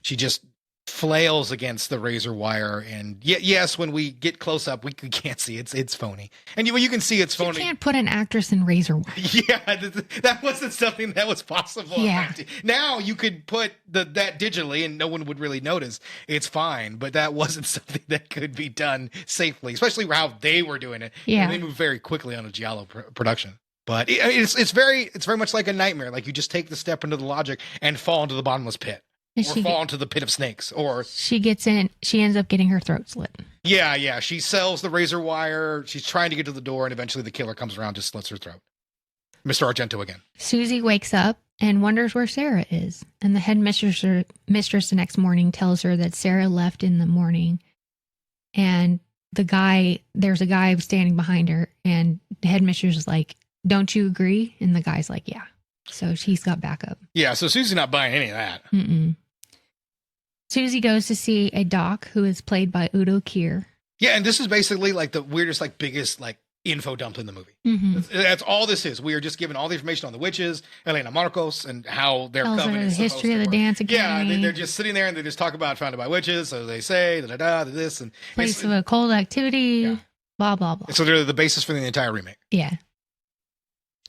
just flails against the razor wire. And yes, when we get close up, we can't see it's phony. And you can see it's phony. You can't put an actress in razor wire. Yeah, that wasn't something that was possible. Yeah. Now you could put that digitally and no one would really notice. It's fine, but that wasn't something that could be done safely, especially how they were doing it. Yeah, and they moved very quickly on a giallo production. But it's very much like a nightmare. Like you just take the step into the logic and fall into the bottomless pit. Or fall into the pit of snakes. Or she gets in, she ends up getting her throat slit. Yeah. She sells the razor wire. She's trying to get to the door, and eventually the killer comes around, just slits her throat. Mr. Argento again. Susie wakes up and wonders where Sarah is. And the headmistress the next morning tells her that Sarah left in the morning. And there's a guy standing behind her, and the headmistress is like, "Don't you agree?" And the guy's like, "Yeah." So she's got backup. Yeah, so Susie's not buying any of that. Susie goes to see a doc who is played by Udo Kier. Yeah, and this is basically like the weirdest, like biggest, like info dump in the movie. Mm-hmm. That's all this is. We are just given all the information on the witches, Elena Marcos, and how their Tells her covenant the is history of the work. dance academy. Yeah, they're just sitting there and they just talk about founded by witches. So they say this and Place of occult activity. Yeah. Blah blah blah. so they're the basis for the entire remake. Yeah.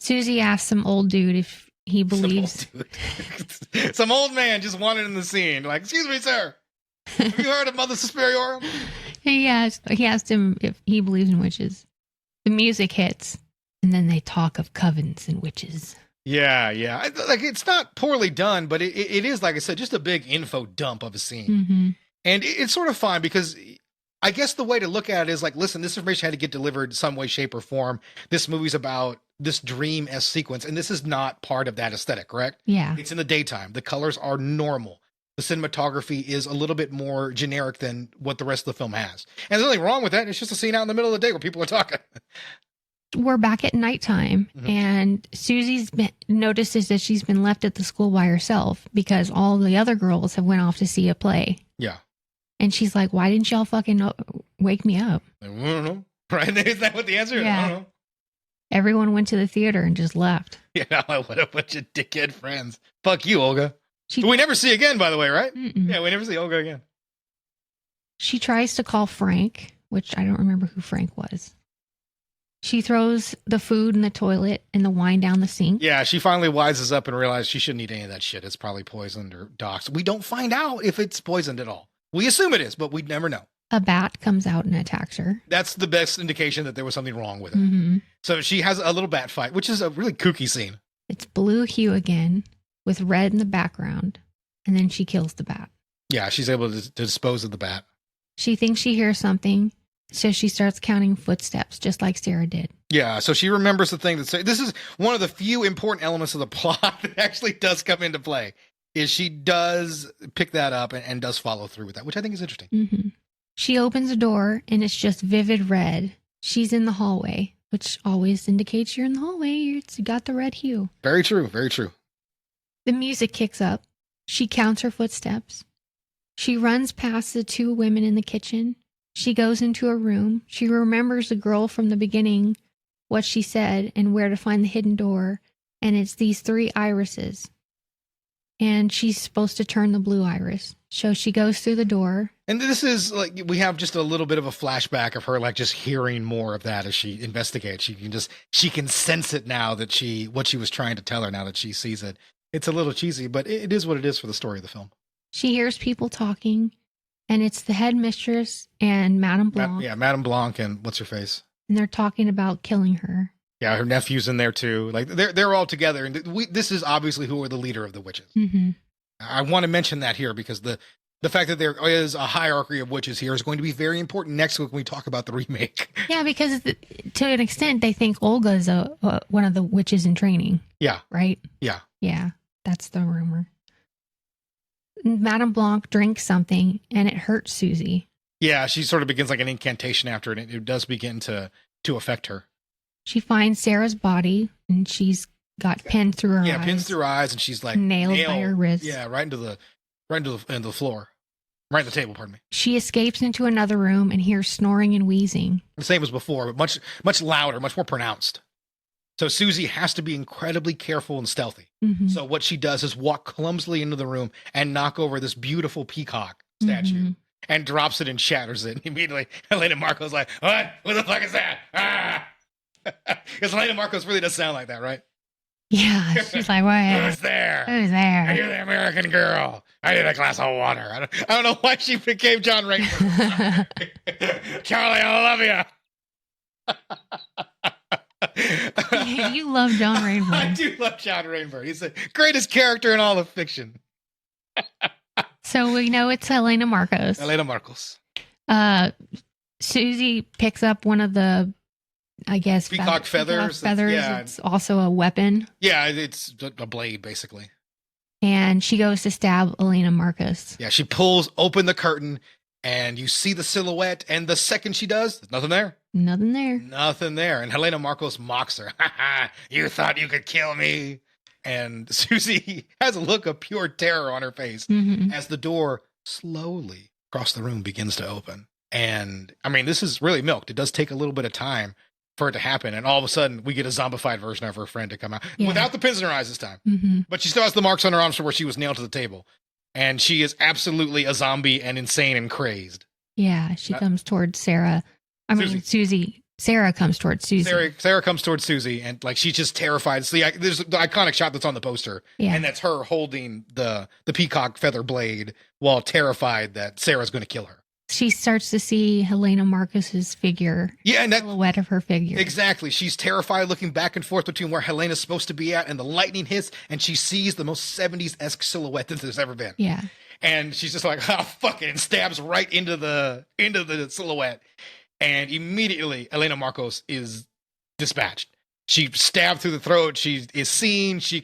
Susie asks some old dude if he believes. Some old man just wandered in the scene. Like, excuse me, sir. Have you heard of Mother Suspiriorum? He asked him if he believes in witches. The music hits, and then they talk of covens and witches. Yeah. Like, it's not poorly done, but it is, like I said, just a big info dump of a scene. Mm-hmm. And it's sort of fine because I guess the way to look at it is like, listen, this information had to get delivered some way, shape, or form. This movie's about this dream-esque sequence, and this is not part of that aesthetic, correct? Yeah. It's in the daytime. The colors are normal. The cinematography is a little bit more generic than what the rest of the film has. And there's nothing wrong with that. It's just a scene out in the middle of the day where people are talking. We're back at nighttime, and Susie notices that she's been left at the school by herself because all the other girls have went off to see a play. Yeah. And she's like, why didn't y'all fucking wake me up? I don't know. Right? Is that what the answer is? Yeah. I don't know. Everyone went to the theater and just left. Yeah, what a bunch of dickhead friends. Fuck you, Olga. She, Who we never see again, by the way, right? Mm-mm. Yeah, we never see Olga again. She tries to call Frank, which I don't remember who Frank was. She throws the food in the toilet and the wine down the sink. Yeah, she finally wises up and realizes she shouldn't eat any of that shit. It's probably poisoned or doxed. We don't find out if it's poisoned at all. We assume it is, but we'd never know. A bat comes out and attacks her. That's the best indication that there was something wrong with it. Mm-hmm. So she has a little bat fight, which is a really kooky scene. It's blue hue again with red in the background, and then she kills the bat. Yeah, she's able to dispose of the bat. She thinks she hears something, so she starts counting footsteps, just like Sarah did. Yeah, so she remembers the thing that say this is one of the few important elements of the plot that actually does come into play. Is she does pick that up and does follow through with that, which I think is interesting. Mm-hmm. She opens a door and it's just vivid red. She's in the hallway, which always indicates you're in the hallway. It's got the red hue. Very true, very true. The music kicks up. She counts her footsteps. She runs past the two women in the kitchen. She goes into a room. She remembers the girl from the beginning, what she said, and where to find the hidden door. And it's these 3 irises. And she's supposed to turn the blue iris. So she goes through the door. And this is like, we have just a little bit of a flashback of her, like just hearing more of that as she investigates. She can sense it now that what she was trying to tell her now that she sees it. It's a little cheesy, but it is what it is for the story of the film. She hears people talking, and it's the headmistress and Madame Blanc. Madame Blanc and what's her face? And they're talking about killing her. Yeah, her nephew's in there too. Like they're all together, and this is obviously who are the leader of the witches. Mm-hmm. I want to mention that here because the fact that there is a hierarchy of witches here is going to be very important next week when we talk about the remake. Yeah, because to an extent, they think Olga's one of the witches in training. Yeah. Right? Yeah. Yeah, that's the rumor. Madame Blanc drinks something, and it hurts Susie. Yeah, she sort of begins like an incantation after it, and it does begin to affect her. She finds Sarah's body, and she's got pins through her eyes. Yeah, pins through her eyes, and she's like nailed by her wrist. Yeah, right into the floor. Right in the table, pardon me. She escapes into another room and hears snoring and wheezing. The same as before, but much louder, much more pronounced. So Susie has to be incredibly careful and stealthy. Mm-hmm. So what she does is walk clumsily into the room and knock over this beautiful peacock statue. Mm-hmm. And drops it and shatters it. And immediately, Elena Marcos like, what? What the fuck is that? Ah! Because Elena Marcos really does sound like that, right? Yeah, she's like, what? Who's there? Who's Are there? you the American girl? I need a glass of water. I don't know why she became John Rainbow. Charlie, I love you. You love John Rainbow. I do love John Rainbow. He's the greatest character in all of fiction. So we know it's Elena Marcos. Elena Marcos. Susie picks up one of the, I guess, Peacock feathers. Yeah. It's also a weapon. Yeah, it's a blade, basically. And she goes to stab Elena Marcos. Yeah, she pulls open the curtain, and you see the silhouette, and the second she does, there's nothing there. Nothing there. Nothing there. And Helena Marcos mocks her. Ha ha, you thought you could kill me. And Susie has a look of pure terror on her face as the door slowly across the room begins to open. And I mean, this is really milked. It does take a little bit of time for it to happen. And all of a sudden, we get a zombified version of her friend to come out without the pins in her eyes this time. Mm-hmm. But she still has the marks on her arms from where she was nailed to the table. And she is absolutely a zombie and insane and craized. Yeah, she comes towards Sarah. I mean, Susie. Sarah comes towards Susie. Sarah comes towards Susie, and like she's just terrified. See, there's the iconic shot that's on the poster, and that's her holding the peacock feather blade while terrified that Sarah's going to kill her. She starts to see Helena Marcos's figure. Yeah, and that silhouette of her figure. Exactly. She's terrified, looking back and forth between where Helena's supposed to be at, and the lightning hits, and she sees the most 70s-esque silhouette that there's ever been. Yeah. And she's just like, oh, fuck it, and stabs right into the silhouette. And immediately, Helena Marcos is dispatched. She stabbed through the throat. She is seen. She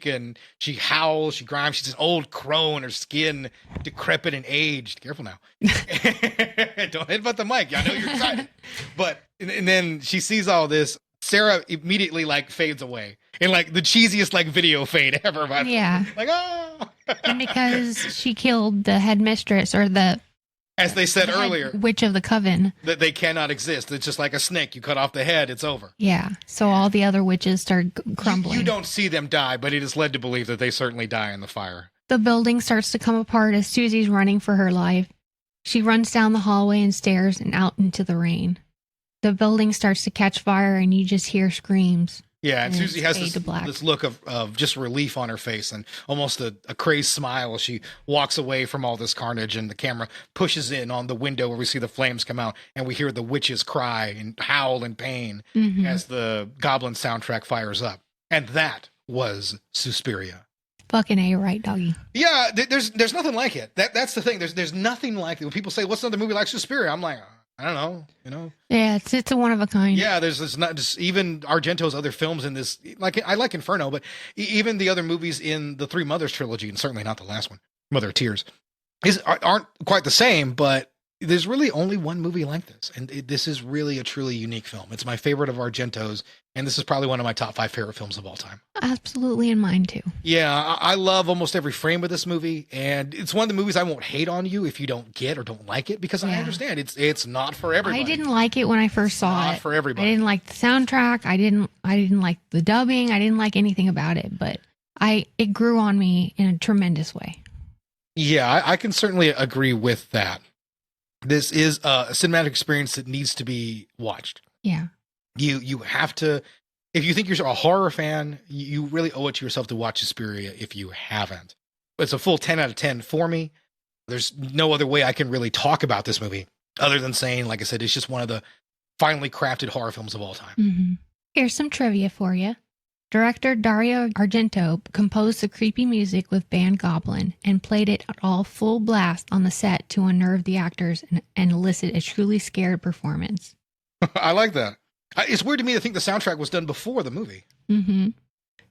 howls. She grimes. She's an old crone. Her skin decrepit and aged. Careful now. Don't headbutt the mic. I know you're excited. But, and then she sees all this. Sarah immediately like fades away in like the cheesiest like video fade ever. Yeah. Like, oh. And because she killed the headmistress or as they said earlier, witch of the coven, that they cannot exist. It's just like a snake. You cut off the head, it's over. Yeah. So all the other witches start crumbling. You don't see them die, but it is led to believe that they certainly die in the fire. The building starts to come apart as Susie's running for her life. She runs down the hallway and stairs and out into the rain. The building starts to catch fire and you just hear screams. Yeah, and Susie has this look of just relief on her face and almost a crazed smile as she walks away from all this carnage, and the camera pushes in on the window where we see the flames come out and we hear the witches cry and howl in pain as the Goblin soundtrack fires up. And that was Suspiria. Fucking A, right, doggy. Yeah, there's nothing like it. That's the thing. There's nothing like it. When people say, what's another movie like Suspiria? I'm like, I don't know, Yeah, it's a one of a kind. Yeah, there's not just even Argento's other films in this. Like I like Inferno, but even the other movies in the Three Mothers trilogy, and certainly not the last one, Mother of Tears, aren't quite the same. But there's really only one movie like this, and this is really a truly unique film. It's my favorite of Argento's, and this is probably one of my top 5 favorite films of all time. Absolutely, and mine too. Yeah, I love almost every frame of this movie, and it's one of the movies I won't hate on you if you don't get or don't like it, because I understand it's not for everybody. I didn't like it when I first saw it. Not for everybody. I didn't like the soundtrack. I didn't like the dubbing. I didn't like anything about it, but it grew on me in a tremendous way. Yeah, I can certainly agree with that. This is a cinematic experience that needs to be watched. Yeah. You have to, if you think you're a horror fan, you really owe it to yourself to watch Suspiria if you haven't. It's a full 10 out of 10 for me. There's no other way I can really talk about this movie other than saying, like I said, it's just one of the finely crafted horror films of all time. Mm-hmm. Here's some trivia for you. Director Dario Argento composed the creepy music with Band Goblin and played it at all full blast on the set to unnerve the actors and elicit a truly scared performance. I like that. It's weird to me to think the soundtrack was done before the movie. Mm-hmm.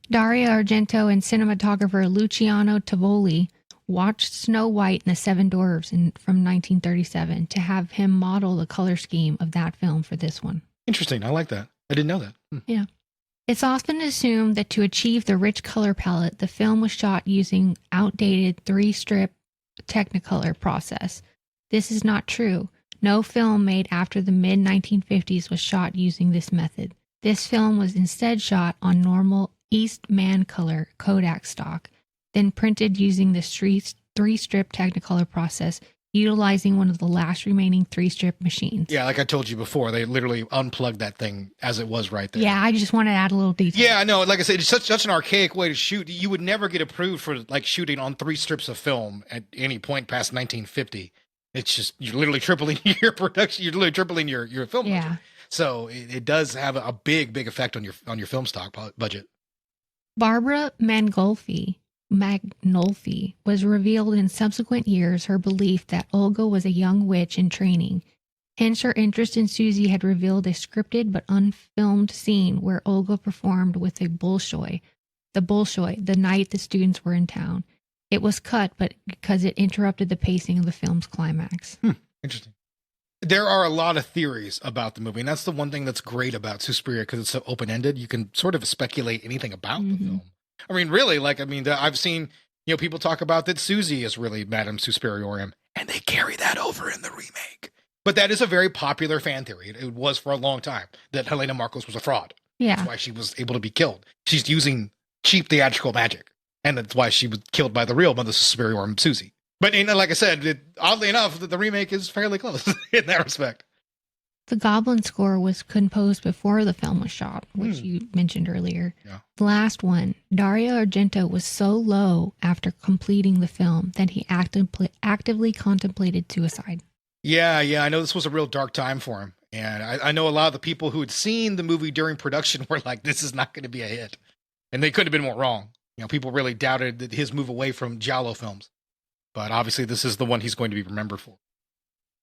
Dario Argento and cinematographer Luciano Tovoli watched Snow White and the Seven Dwarfs from 1937 to have him model the color scheme of that film for this one. Interesting. I like that. I didn't know that. Yeah. It's often assumed that to achieve the rich color palette, the film was shot using outdated 3-strip Technicolor process. This is not true. No film made after the mid-1950s was shot using this method. This film was instead shot on normal Eastman color Kodak stock, then printed using the 3-strip Technicolor process, utilizing one of the last remaining 3-strip machines. Yeah, like I told you before, they literally unplugged that thing as it was right there. Yeah, I just want to add a little detail. Yeah, no, like I said, it's such an archaic way to shoot. You would never get approved for like shooting on 3 strips of film at any point past 1950. It's just, you're literally tripling your production. You're literally tripling your film budget. So it does have a big effect on your film stock budget. Barbara Magnolfi was revealed in subsequent years her belief that Olga was a young witch in training. Hence, her interest in Susie had revealed a scripted but unfilmed scene where Olga performed with a Bolshoi, the night the students were in town. It was cut, but because it interrupted the pacing of the film's climax. Interesting. There are a lot of theories about the movie, and that's the one thing that's great about Suspiria, because it's so open-ended. You can sort of speculate anything about the film. I mean, really, I've seen, people talk about that Susie is really Madame Suspiriorum, and they carry that over in the remake. But that is a very popular fan theory. It was for a long time that Helena Marcos was a fraud. Yeah. That's why she was able to be killed. She's using cheap theatrical magic. And that's why she was killed by the real Mother Suspira or Susie. But like I said, oddly enough, the remake is fairly close in that respect. The Goblin score was composed before the film was shot, which you mentioned earlier. Yeah. The last one, Dario Argento was so low after completing the film that he actively contemplated suicide. Yeah, I know this was a real dark time for him. And I know a lot of the people who had seen the movie during production were like, this is not going to be a hit. And they couldn't have been more wrong. People really doubted his move away from Giallo films. But obviously, this is the one he's going to be remembered for.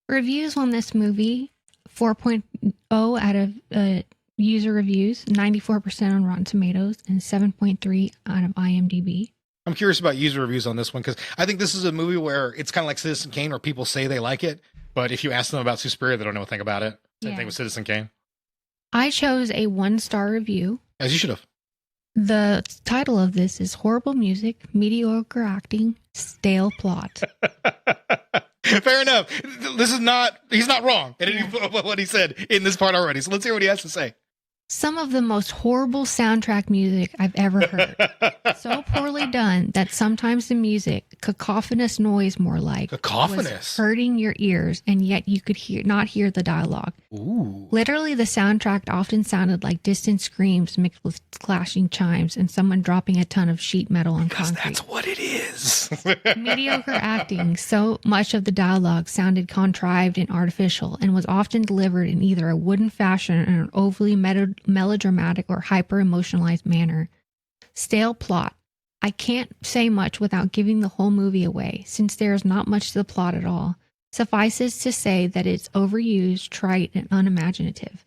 Reviews on this movie, 4.0 out of user reviews, 94% on Rotten Tomatoes, and 7.3 out of IMDb. I'm curious about user reviews on this one because I think this is a movie where it's kind of like Citizen Kane, where people say they like it, but if you ask them about Suspiria, they don't know a thing about it. Same thing with Citizen Kane. I chose a 1-star review. As you should have. The title of this is Horrible Music, Mediocre Acting, Stale Plot. Fair enough. He's not wrong in what he said in this part already. So let's hear what he has to say. Some of the most horrible soundtrack music I've ever heard. So poorly done that sometimes the music, cacophonous noise more like, was hurting your ears, and yet you could not hear the dialogue. Ooh. Literally, the soundtrack often sounded like distant screams mixed with clashing chimes and someone dropping a ton of sheet metal on concrete. That's what it is. Mediocre acting. So much of the dialogue sounded contrived and artificial and was often delivered in either a wooden fashion or an overly melodramatic or hyper-emotionalized manner. Stale plot. I can't say much without giving the whole movie away, since there is not much to the plot at all. Suffices to say that it's overused, trite, and unimaginative.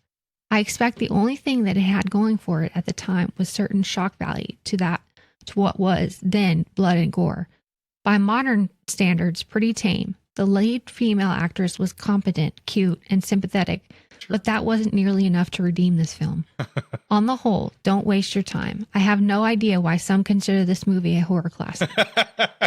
I expect the only thing that it had going for it at the time was certain shock value to what was then blood and gore. By modern standards, pretty tame. The lead female actress was competent, cute, and sympathetic, but that wasn't nearly enough to redeem this film. On the whole, don't waste your time. I have no idea why some consider this movie a horror classic.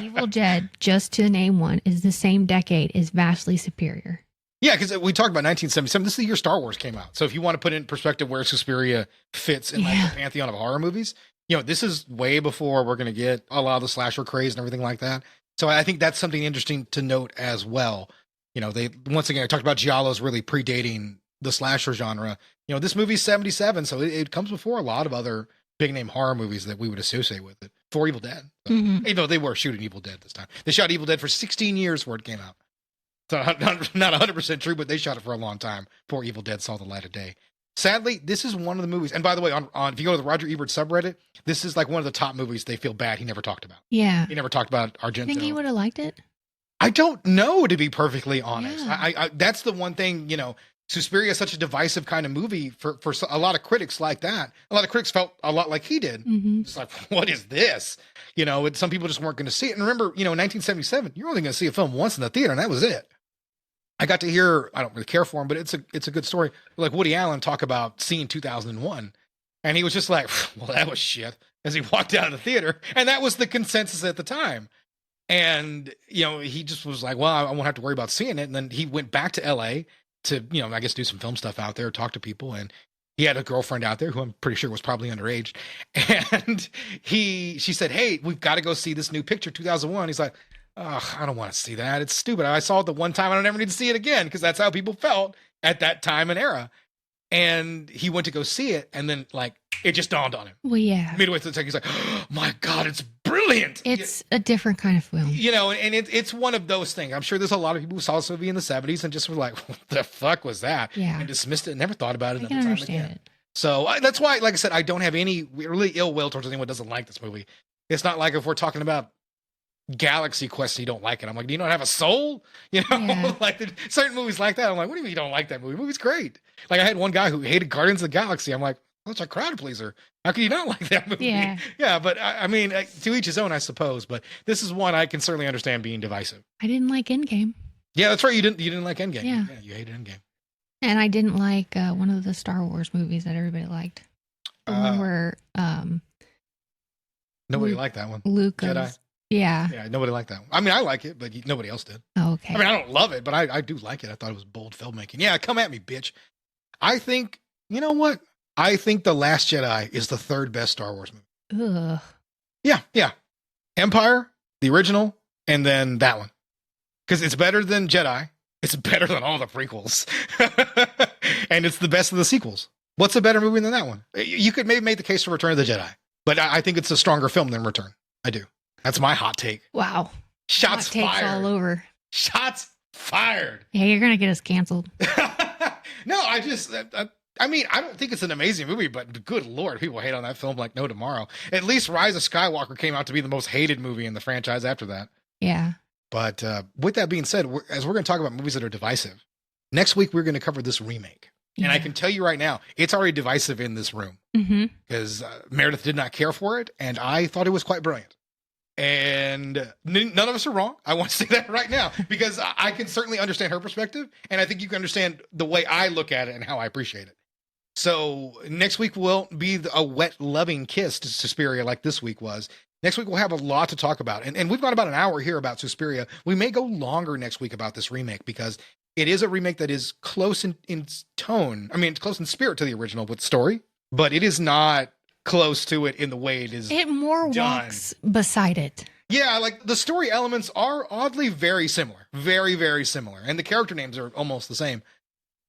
Evil Dead, just to name one, is the same decade, is vastly superior. Yeah, because we talked about 1977. This is the year Star Wars came out. So if you want to put in perspective where Suspiria fits in like the pantheon of horror movies, this is way before we're going to get a lot of the slasher craze and everything like that. So I think that's something interesting to note as well. They once again, I talked about Giallos really predating the slasher genre. This movie's 77, so it comes before a lot of other big name horror movies that we would associate with it. For Evil Dead. So, they were shooting Evil Dead this time. They shot Evil Dead for 16 years before it came out. So not 100% true, but they shot it for a long time before Evil Dead saw the light of day. Sadly, this is one of the movies. And by the way, on if you go to the Roger Ebert subreddit, this is like one of the top movies they feel bad he never talked about. Yeah. He never talked about Argento. I think he would have liked it. I don't know, to be perfectly honest. Yeah. I that's the one thing, Suspiria is such a divisive kind of movie for a lot of critics like that. A lot of critics felt a lot like he did. Mm-hmm. It's like, what is this? Some people just weren't going to see it. And remember, 1977, you're only going to see a film once in the theater, and that was it. I got to hear, I don't really care for him, but it's a good story. Like Woody Allen talk about seeing 2001. And he was just like, well, that was shit, as he walked out of the theater. And that was the consensus at the time. And, he just was like, well, I won't have to worry about seeing it. And then he went back to LA to, I guess do some film stuff out there, talk to people. And he had a girlfriend out there who I'm pretty sure was probably underage. And she said, hey, we've got to go see this new picture, 2001. He's like, oh, I don't want to see that. It's stupid. I saw it the one time. I don't ever need to see it again, because that's how people felt at that time and era. And he went to go see it, and then it just dawned on him. Well, yeah. Midway through the take, he's like, oh, my God, it's brilliant. It's a different kind of film. And it's one of those things. I'm sure there's a lot of people who saw this movie in the 70s and just were like, what the fuck was that? Yeah. And dismissed it and never thought about it I another can time understand again. it. So that's why, like I said, I don't have any really ill will towards anyone who doesn't like this movie. It's not like if we're talking about Galaxy Quest and you don't like it, I'm like, do you not have a soul? Yeah. Certain movies like that, I'm like, what do you mean you don't like that movie? The movie's great. Like I had one guy who hated Guardians of the Galaxy. I'm like, that's a crowd pleaser. How can you not like that movie? Yeah, but I mean, to each his own, I suppose. But this is one I can certainly understand being divisive. I didn't like Endgame. Yeah, that's right. You didn't like Endgame. Yeah, you hated Endgame. And I didn't like one of the Star Wars movies that everybody liked. The one where nobody liked that one. Luke Jedi. Yeah. Yeah, nobody liked that one. I mean, I like it, but nobody else did. Oh, okay. I mean, I don't love it, but I do like it. I thought it was bold filmmaking. Yeah, come at me, bitch. I think, you know what? I think The Last Jedi is the third best Star Wars movie. Ugh. Yeah. Empire, the original, and then that one. Because it's better than Jedi. It's better than all the prequels. And it's the best of the sequels. What's a better movie than that one? You could maybe make the case for Return of the Jedi, but I think it's a stronger film than Return. I do. That's my hot take. Wow. Shots Hot takes fired. all over. Shots fired. Yeah, you're gonna get us canceled. No, I mean, I don't think it's an amazing movie, but good Lord, people hate on that film like no tomorrow. At least Rise of Skywalker came out to be the most hated movie in the franchise after that. Yeah. But with that being said, as we're going to talk about movies that are divisive, next week we're going to cover this remake. And I can tell you right now, it's already divisive in this room because Meredith did not care for it, and I thought it was quite brilliant. And none of us are wrong. I want to say that right now because I can certainly understand her perspective, and I think you can understand the way I look at it and how I appreciate it. So next week will be a wet, loving kiss to Suspiria like this week was. Next week we'll have a lot to talk about, and we've got about an hour here about Suspiria. We may go longer next week about this remake because it is a remake that is close in tone. I mean, it's close in spirit to the original with story, but it is not close to it in the way it is. It more done. walks beside it. Yeah, like the story elements are oddly very similar. Very, very similar. And the character names are almost the same.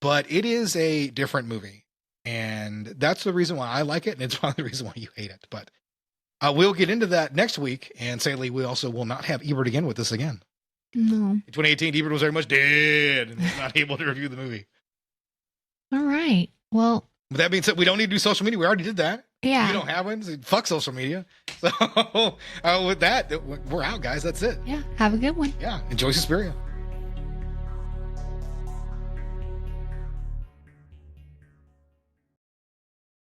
But it is a different movie. And that's the reason why I like it. And it's probably the reason why you hate it. But we'll get into that next week. And sadly, we also will not have Ebert again with us again. No. In 2018, Ebert was very much dead and was not able to review the movie. All right. Well, With that being said, we don't need to do social media. We already did that. yeah. You don't have one. So fuck social media. So with that, we're out, guys. That's it. Yeah. Have a good one. Yeah. Enjoy Suspiria.